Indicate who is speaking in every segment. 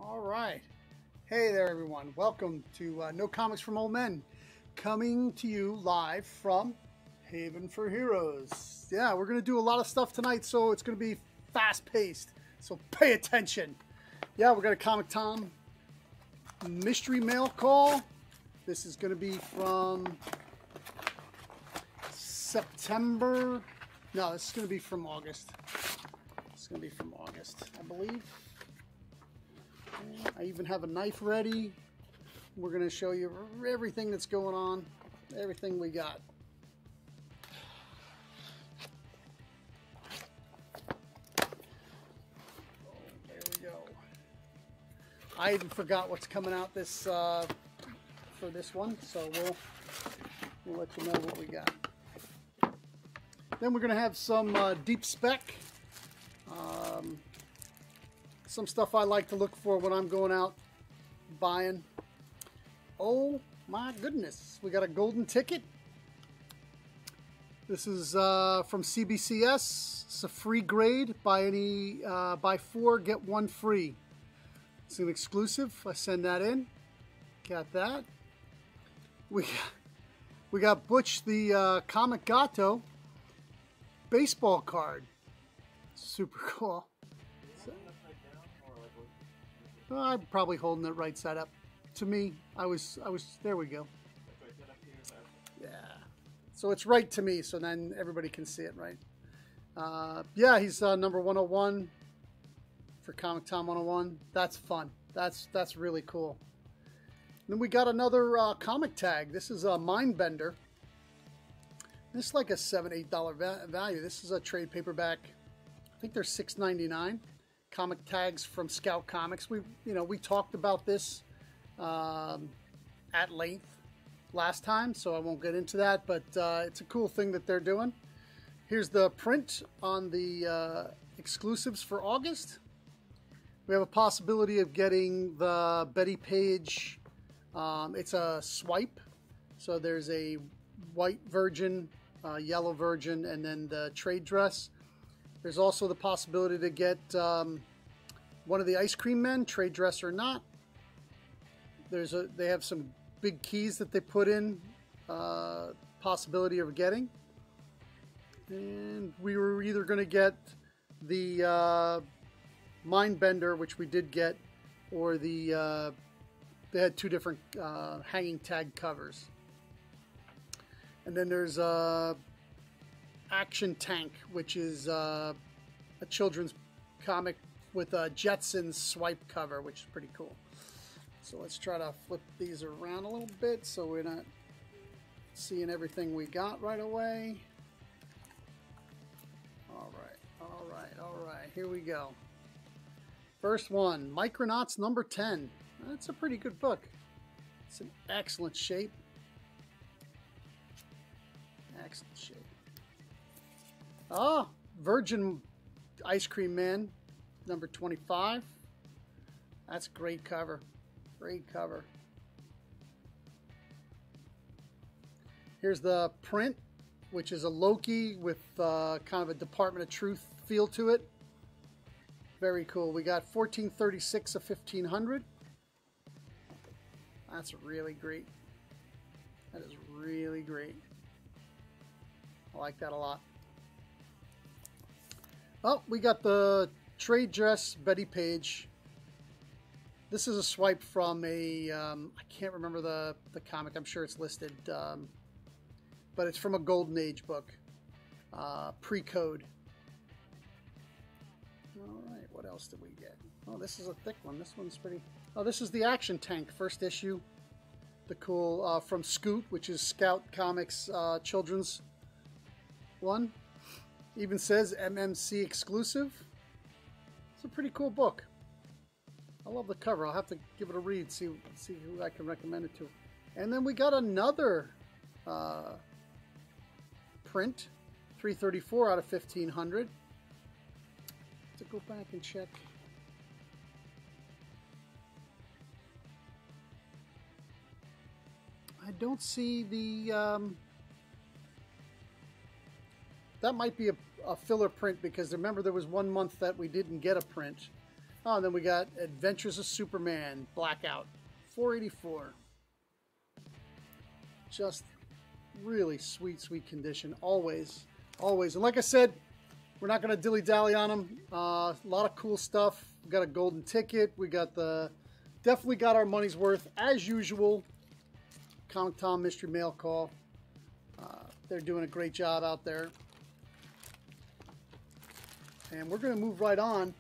Speaker 1: All right. Hey there, everyone. Welcome to No Comics from Old Men, coming to you live from Haven for Heroes. Yeah, we're going to do a lot of stuff tonight, so it's going to be fast-paced, so pay attention. Yeah, we're going to Comic Tom mystery mail call. This is going to be from September. No, this is going to be from August. It's going to be from August, I believe. I even have a knife ready. We're going to show you everything that's going on, everything we got. Oh, there we go. I even forgot what's coming out this for this one, so we'll let you know what we got. Then we're going to have some deep spec. Some stuff I like to look for when I'm going out buying. Oh my goodness, we got a golden ticket. This is from CBCS. It's a free grade. Buy 4, get 1 free. It's an exclusive. I send that in. Got that. We got Butch the Comic Gato baseball card. Super cool. I'm probably holding it right side up. To me, I was. There we go. Yeah. So it's right to me, so then everybody can see it, right? Yeah, he's number 101 for Comic Tom 101. That's fun. That's really cool. Then we got another comic tag. This is a Mindbender. This is like a $7, $8 value. This is a trade paperback. I think they're $6.99. Comic tags from Scout Comics. We talked about this at length last time, so I won't get into that, but it's a cool thing that they're doing. Here's the print on the exclusives for August. We have a possibility of getting the Betty Page. It's a swipe, so there's a white version, yellow version, and then the trade dress. There's also the possibility to get one of the Ice Cream Men, trade dress or not. They have some big keys that they put in, possibility of getting. And we were either going to get the Mindbender, which we did get, or they had 2 different hanging tag covers. And then there's Action Tank, which is a children's comic with a Jetsons swipe cover, which is pretty cool. So let's try to flip these around a little bit so we're not seeing everything we got right away. All right, here we go. First one, Micronauts number 10. That's a pretty good book. It's in excellent shape. Excellent shape. Oh, Virgin Ice Cream Man, number 25. That's a great cover. Great cover. Here's the print, which is a Loki with kind of a Department of Truth feel to it. Very cool. We got 1436 of 1500. That's really great. That is really great. I like that a lot. Oh, we got the trade dress Betty Page. This is a swipe from a, I can't remember the comic. I'm sure it's listed. But it's from a Golden Age book. Pre-code. All right, what else did we get? Oh, this is a thick one. This one's pretty... Oh, this is the Action Tank, first issue. The cool, from Scoot, which is Scout Comics children's one. Even says MMC exclusive. It's a pretty cool book. I love the cover. I'll have to give it a read, see who I can recommend it to. And then we got another print, 334 out of 1500. To go back and check. I don't see the... That might be a filler print, because remember there was 1 month that we didn't get a print. Oh, and then we got Adventures of Superman, Blackout, $4.84. Just really sweet, sweet condition, always, always. And like I said, we're not going to dilly-dally on them. A lot of cool stuff. We got a golden ticket. We got definitely got our money's worth, as usual. Comic Tom Mystery Mail Call. They're doing a great job out there. And we're going to move right on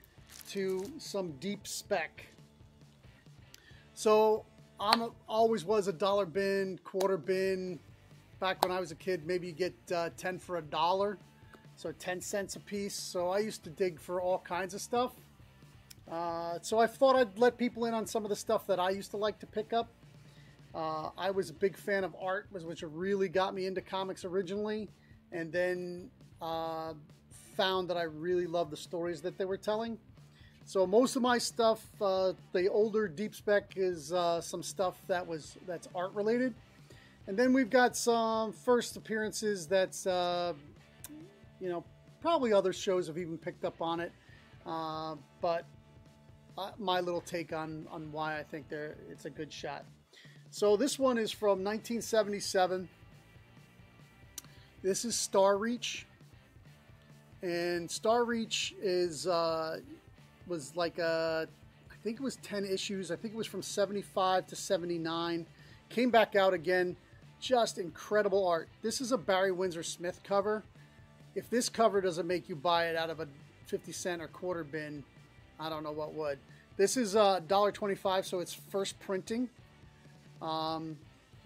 Speaker 1: to some deep spec. So I always was a dollar bin, quarter bin. Back when I was a kid, maybe you get 10 for $1, so 10 cents a piece. So I used to dig for all kinds of stuff. So I thought I'd let people in on some of the stuff that I used to like to pick up. I was a big fan of art, which really got me into comics originally, and then found that I really loved the stories that they were telling. So most of my stuff, the older deep spec, is some stuff that's art related, and then we've got some first appearances that's you know, probably other shows have even picked up on it, but my little take on why I think it's a good shot. So this one is from 1977. This is Star Reach, and Star Reach is was like I think it was 10 issues. I think it was from 75 to 79. Came back out again. Just incredible art. This is a Barry Windsor Smith cover. If this cover doesn't make you buy it out of a 50-cent or quarter bin, I don't know what would. This is $1.25, so it's first printing. The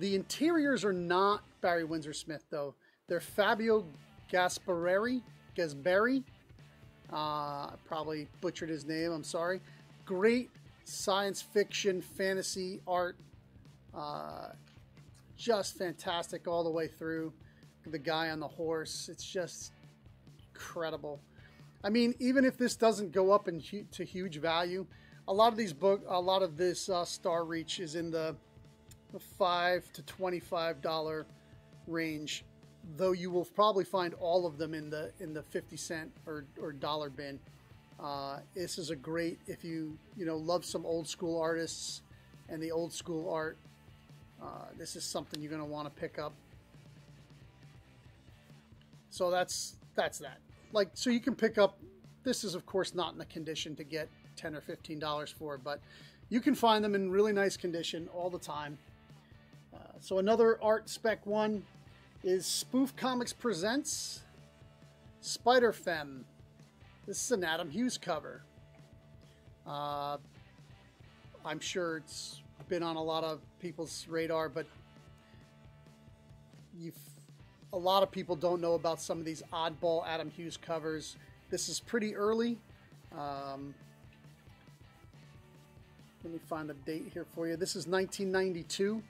Speaker 1: interiors are not Barry Windsor Smith, though. They're Fabio Gasparri. Probably butchered his name, I'm sorry. Great science fiction, fantasy art. Just fantastic all the way through. The guy on the horse, it's just incredible. I mean, even if this doesn't go up to huge value, a lot of this Star Reach is in the $5 to $25 range, though you will probably find all of them in the 50-cent or dollar bin. This is a great, if you love some old school artists and the old school art, this is something you're going to want to pick up. So that's that. Like, so you can pick up, this is of course not in the condition to get $10 or $15 for, but you can find them in really nice condition all the time. So another art spec one is Spoof Comics Presents Spider Femme. This is an Adam Hughes cover. I'm sure it's been on a lot of people's radar, but a lot of people don't know about some of these oddball Adam Hughes covers. This is pretty early. Let me find the date here for you. This is 1992.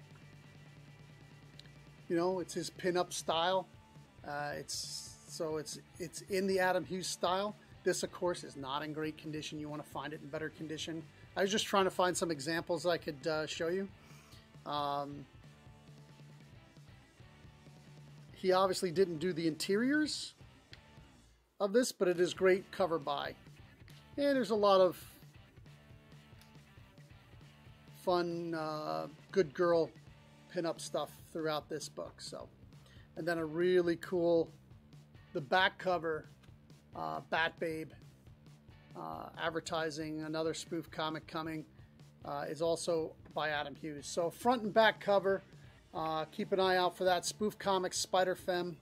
Speaker 1: You know, it's his pin-up style. It's in the Adam Hughes style. This, of course, is not in great condition. You want to find it in better condition. I was just trying to find some examples I could show you. He obviously didn't do the interiors of this, but it is great cover by. And there's a lot of fun, good girl pin-up stuff throughout this book. So, and then a really cool, the back cover, Bat Babe, advertising another spoof comic coming, is also by Adam Hughes. So front and back cover, keep an eye out for that. Spoof Comics Spider Femme,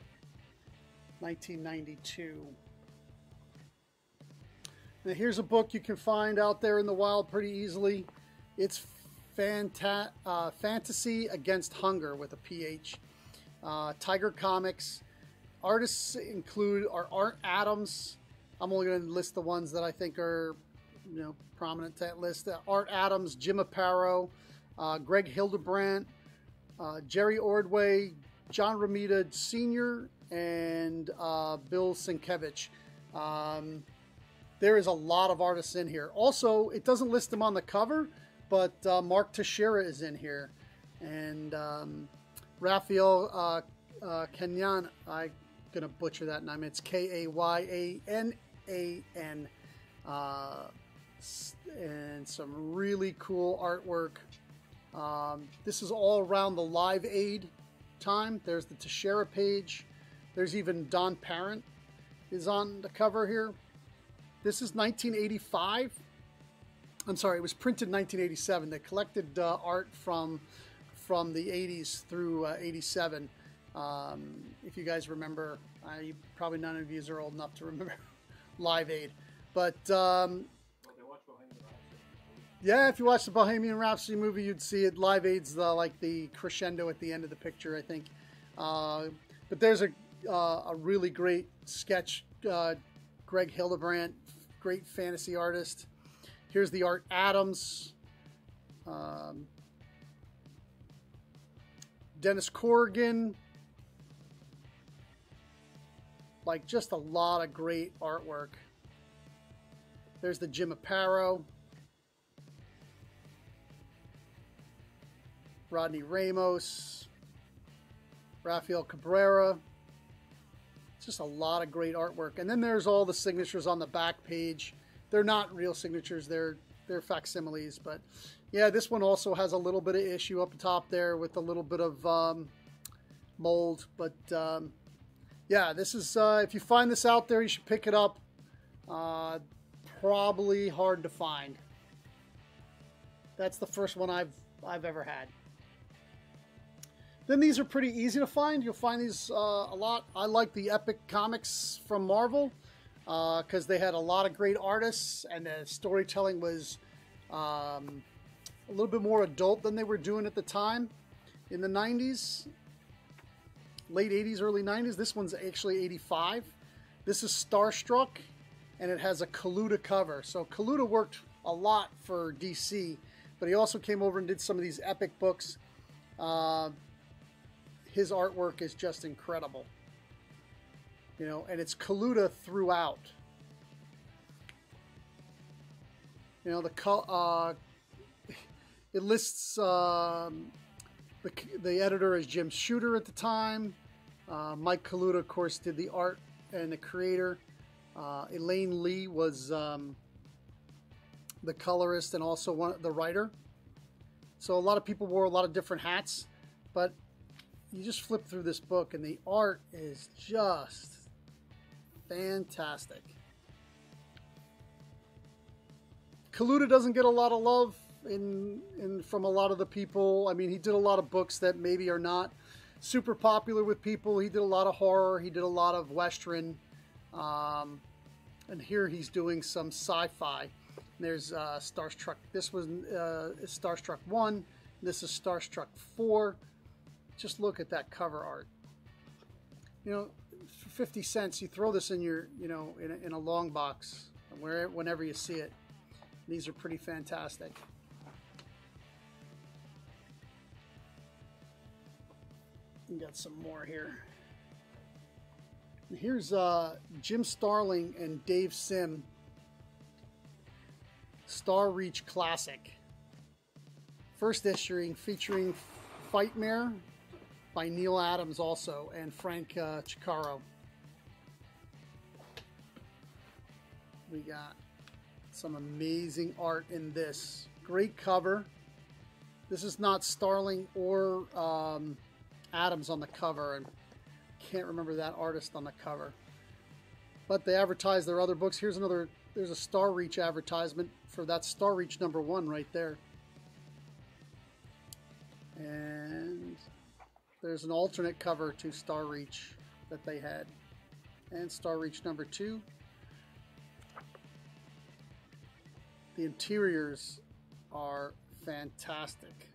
Speaker 1: 1992. Now here's a book you can find out there in the wild pretty easily. It's Fantasy Against Hunger with a PH. Tiger Comics. Artists include Art Adams. I'm only going to list the ones that I think are, prominent to that list. Art Adams, Jim Aparo, Greg Hildebrandt, Jerry Ordway, John Romita Sr., and Bill Sienkiewicz. There is a lot of artists in here. Also, it doesn't list them on the cover, but Mark Teixeira is in here. And Raphael Kenyan, I'm going to butcher that name. It's Kayyanan. and some really cool artwork. This is all around the Live Aid time. There's the Teixeira page. There's even Don Parent is on the cover here. This is 1985. I'm sorry, it was printed in 1987. They collected art from the 80s through 87. If you guys remember, probably none of you are old enough to remember Live Aid. But yeah, if you watch the Bohemian Rhapsody movie, you'd see it. Live Aid's like the crescendo at the end of the picture, I think. But there's a really great sketch. Greg Hildebrandt, great fantasy artist. Here's the Art Adams. Dennis Corrigan. Like, just a lot of great artwork. There's the Jim Aparo. Rodney Ramos. Rafael Cabrera. Just a lot of great artwork. And then there's all the signatures on the back page. They're not real signatures, they're facsimiles. But yeah, this one also has a little bit of issue up top there with a little bit of mold. But yeah, this is, if you find this out there, you should pick it up. Probably hard to find. That's the first one I've ever had. Then these are pretty easy to find. You'll find these a lot. I like the Epic Comics from Marvel because they had a lot of great artists and the storytelling was a little bit more adult than they were doing at the time in the 90s. Late 80s, early 90s. This one's actually 85. This is Starstruck, and it has a Kaluta cover. So Kaluta worked a lot for DC, but he also came over and did some of these epic books. His artwork is just incredible. You know, and it's Kaluta throughout. You know, it lists the editor as Jim Shooter at the time. Mike Kaluta, of course, did the art and the creator. Elaine Lee was the colorist and also the writer. So a lot of people wore a lot of different hats, but you just flip through this book and the art is just fantastic. Kaluta doesn't get a lot of love from a lot of the people. I mean, he did a lot of books that maybe are not super popular with people. He did a lot of horror. He did a lot of Western. And here he's doing some sci-fi. There's Starstruck. This was Starstruck 1. This is Starstruck 4. Just look at that cover art. You know, for 50 cents, you throw this in your, you know, in a long box, whenever you see it. These are pretty fantastic. We got some more here. Here's Jim Starling and Dave Sim. Star Reach Classic. First issue featuring Fightmare by Neil Adams also, and Frank Chicaro. We got some amazing art in this. Great cover. This is not Starling or Adams on the cover, and can't remember that artist on the cover. But they advertise their other books. Here's another, there's a Star Reach advertisement for that Star Reach #1 right there. And there's an alternate cover to Star Reach that they had. And Star Reach #2. The interiors are fantastic.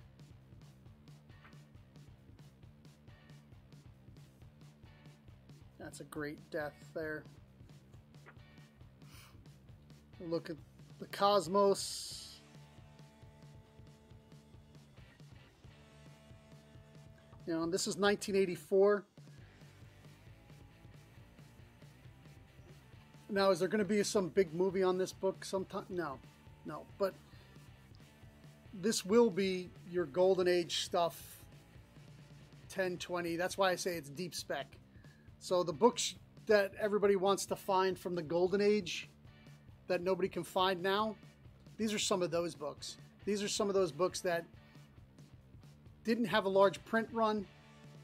Speaker 1: That's a great death there. Look at the cosmos. You know, this is 1984. Now, is there going to be some big movie on this book sometime? No, no. But this will be your golden age stuff. 10, 20. That's why I say it's deep spec. So the books that everybody wants to find from the golden age that nobody can find now, These are some of those books. These are some of those books that didn't have a large print run,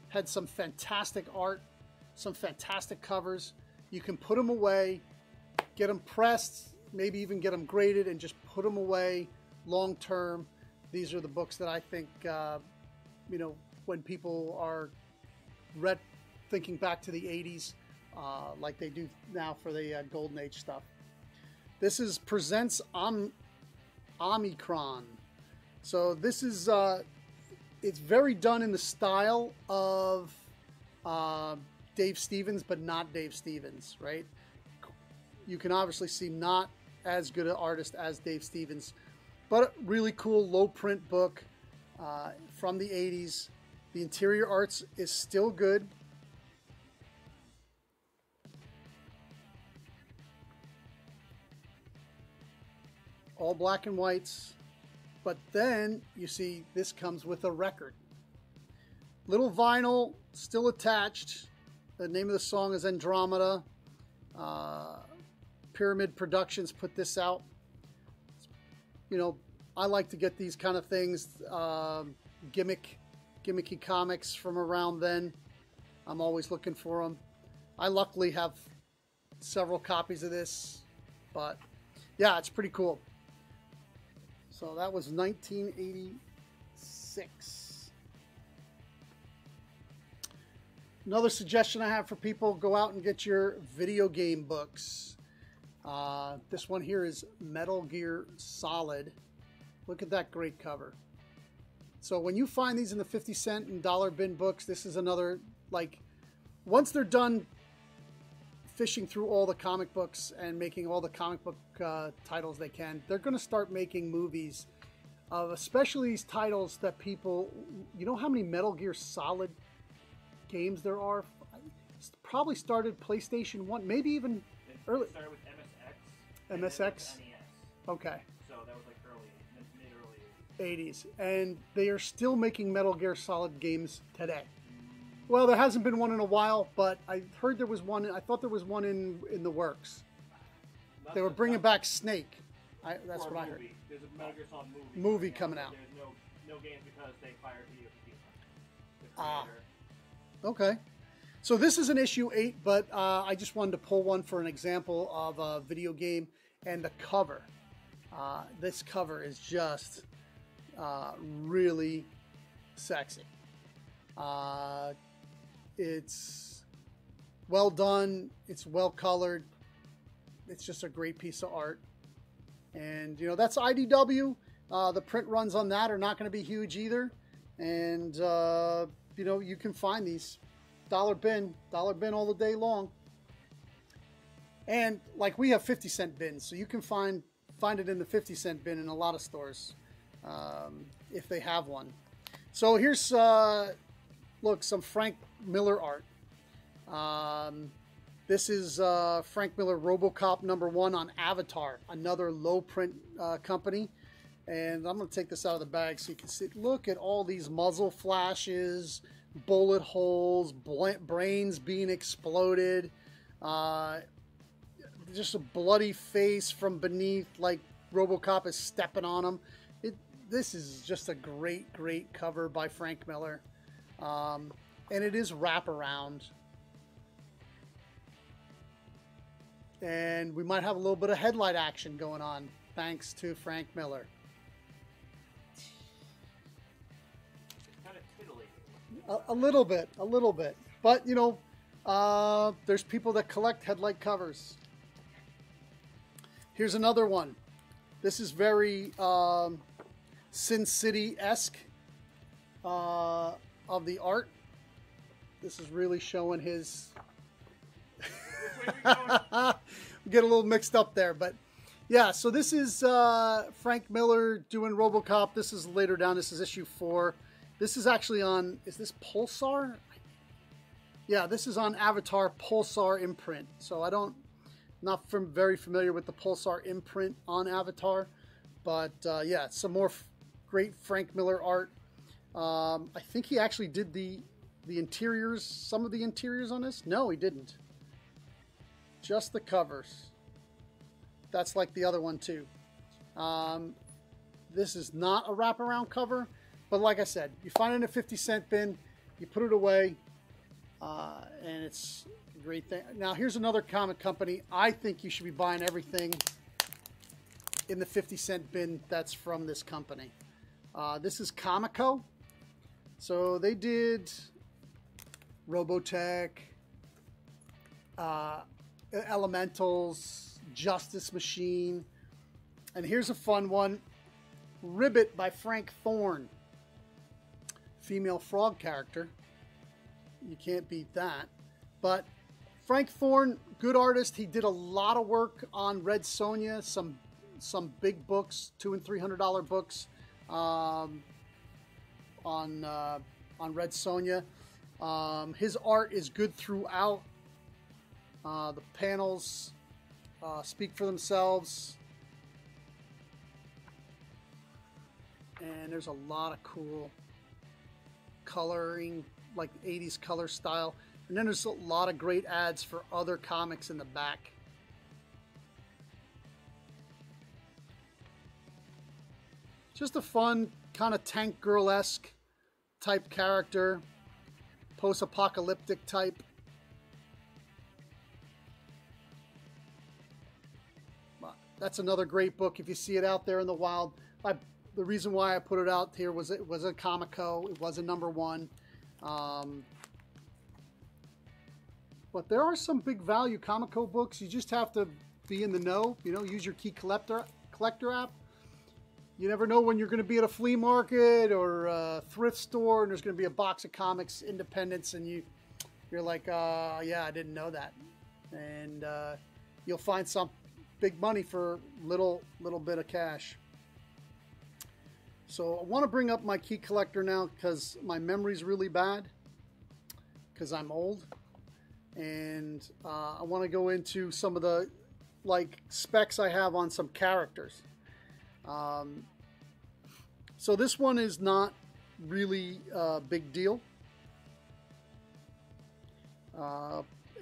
Speaker 1: had some fantastic art, some fantastic covers. You can put them away, get them pressed, maybe even get them graded, and just put them away long term. These are the books that I think, you know, when people are thinking back to the 80s, like they do now for the Golden Age stuff. This is Presents Omicron. So this is, it's very done in the style of Dave Stevens, but not Dave Stevens, right? You can obviously see not as good an artist as Dave Stevens, but a really cool low print book from the 80s. The interior arts is still good. All black and whites. But then you see this comes with a record. Little vinyl still attached. The name of the song is Andromeda. Pyramid Productions put this out. You know, I like to get these kind of things, gimmicky comics from around then. I'm always looking for them. I luckily have several copies of this, but yeah, it's pretty cool. So that was 1986. Another suggestion I have for people, go out and get your video game books. This one here is Metal Gear Solid. Look at that great cover. So when you find these in the 50-cent and dollar bin books, this is another, like, once they're done fishing through all the comic books and making all the comic book titles they can, they're going to start making movies of especially these titles that people, you know how many Metal Gear Solid games there are? Probably started PlayStation 1, maybe even early.
Speaker 2: It started with MSX.
Speaker 1: MSX?
Speaker 2: NES.
Speaker 1: Okay.
Speaker 2: So that was like mid-early
Speaker 1: 80s. And they are still making Metal Gear Solid games today. Well, there hasn't been one in a while, but I heard there was one. I thought there was one in the works. They were bringing back Snake. That's what I heard.
Speaker 2: There's a Metal Gear Solid movie.
Speaker 1: Movie coming out.
Speaker 2: There's no games because they fired the creator.
Speaker 1: Okay. So this is an issue 8, but I just wanted to pull one for an example of a video game and the cover. This cover is just really sexy. It's well done. It's well colored. It's just a great piece of art. And, you know, that's IDW. The print runs on that are not going to be huge either. And, you know, you can find these. Dollar bin all the day long. And, like, we have 50-cent bins, so you can find it in the 50-cent bin in a lot of stores if they have one. So here's, look, some Frank Miller art. This is Frank Miller RoboCop #1 on Avatar, another low print company. And I'm going to take this out of the bag so you can see. Look at all these muzzle flashes, bullet holes, brains being exploded. Just a bloody face from beneath, like RoboCop is stepping on him. This is just a great cover by Frank Miller. And it is wraparound. And we might have a little bit of headlight action going on, thanks to Frank Miller.
Speaker 2: Kind of titillating.
Speaker 1: A little bit. But, you know, there's people that collect headlight covers. Here's another one. This is very Sin City-esque of the art. This is really showing his... Get a little mixed up there, but yeah, so this is Frank Miller doing RoboCop. This is later down. This is issue 4. This is actually on, is this Pulsar? Yeah, this is on Avatar Pulsar imprint. So not very familiar with the Pulsar imprint on Avatar, but yeah, some more great Frank Miller art. I think he actually did the interiors, some of the interiors on this. No, he didn't. Just the covers. That's like the other one too. This is not a wraparound cover, but like I said, you find it in a 50-cent bin, you put it away, and it's a great thing. Now, here's another comic company. I think you should be buying everything in the 50-cent bin that's from this company. This is Comico. So they did Robotech, Elementals, Justice Machine, and here's a fun one, Ribbit by Frank Thorne. Female frog character. You can't beat that. But Frank Thorne, good artist. He did a lot of work on Red Sonja, some big books, $200 and $300 books on Red Sonja. His art is good throughout. The panels speak for themselves. And there's a lot of cool coloring, like 80s color style. And then there's a lot of great ads for other comics in the back. Just a fun, kind of Tank Girl-esque type character. Post-apocalyptic type. That's another great book if you see it out there in the wild. The reason why I put it out here was it was a Comico. It was a #1. But there are some big value Comico books. You just have to be in the know. You know, use your Key Collector app. You never know when you're going to be at a flea market or a thrift store and there's going to be a box of comics, independents, and you're like, yeah, I didn't know that. And you'll find some big money for little bit of cash. So I want to bring up my Key Collector now because my memory's really bad because I'm old. And I want to go into some of the specs I have on some characters. So this one is not really a big deal.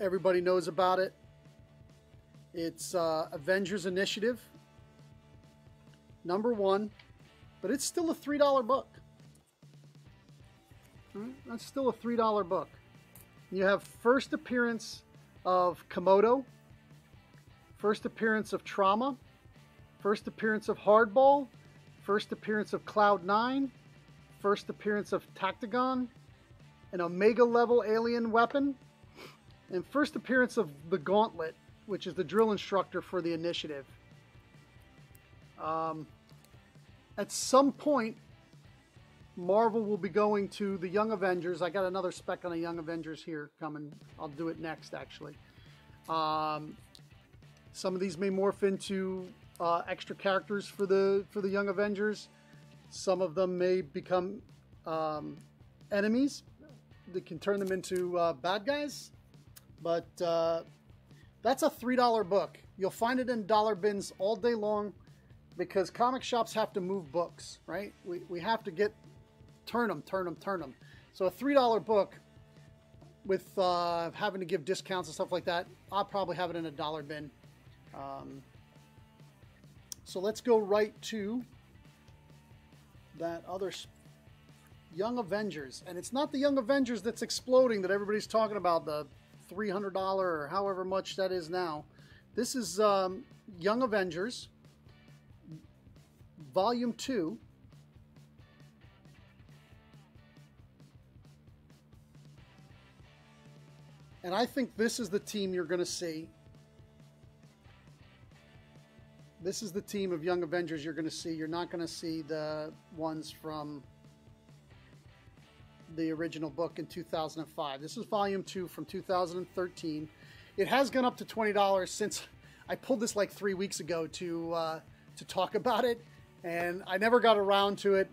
Speaker 1: Everybody knows about it. It's Avengers Initiative, #1, but it's still a $3 book. That's still a $3 book. You have first appearance of Komodo, first appearance of Trauma, first appearance of Hardball, first appearance of Cloud9, first appearance of Tactagon, an Omega level alien weapon, and first appearance of the Gauntlet, which is the drill instructor for the Initiative. At some point, Marvel will be going to the Young Avengers. I got another spec on the Young Avengers here coming. I'll do it next, actually. Some of these may morph into extra characters for the Young Avengers. Some of them may become enemies. They can turn them into bad guys. But that's a $3 book. You'll find it in dollar bins all day long because comic shops have to move books, right? We have to turn them. So a $3 book with having to give discounts and stuff like that, I'll probably have it in a dollar bin. So let's go right to that other Young Avengers. And it's not the Young Avengers that's exploding that everybody's talking about, the $300 or however much that is now. This is Young Avengers, Volume 2. And I think this is the team you're going to see. This is the team of Young Avengers you're going to see. You're not going to see the ones from the original book in 2005. This is Volume 2 from 2013. It has gone up to $20 since I pulled this like 3 weeks ago to talk about it, and I never got around to it.